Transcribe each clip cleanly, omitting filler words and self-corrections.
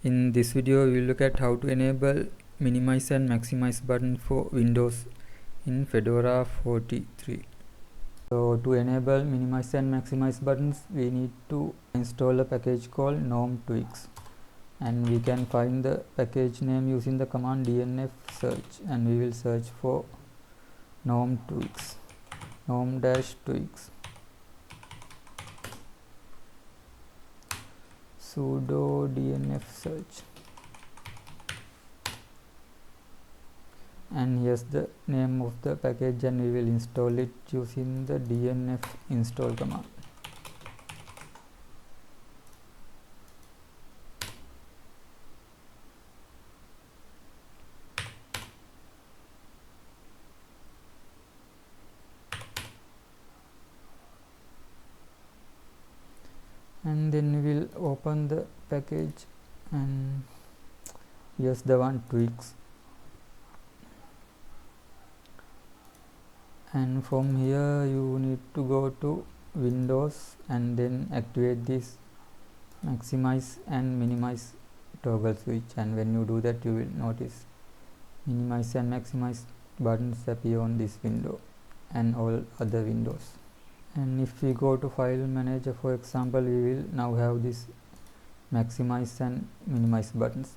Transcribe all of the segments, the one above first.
In this video we will look at how to enable minimize and maximize button for Windows in Fedora 43. So to enable minimize and maximize buttons we need to install a package called GNOME Tweaks, and we can find the package name using the command dnf search, and we will search for GNOME Tweaks, GNOME-Tweaks, sudo dnf search, and here's the name of the package, and we will install it using the dnf install command. And then we will open the package, and here's the one, tweaks, and from here you need to go to Windows and then activate this maximize and minimize toggle switch, and when you do that you will notice minimize and maximize buttons appear on this window and all other windows. And if we go to file manager, for example, we will now have this maximize and minimize buttons.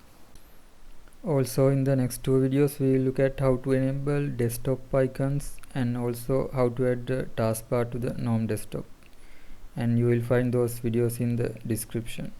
Also in the next two videos we will look at how to enable desktop icons and also how to add the taskbar to the GNOME desktop, and you will find those videos in the description.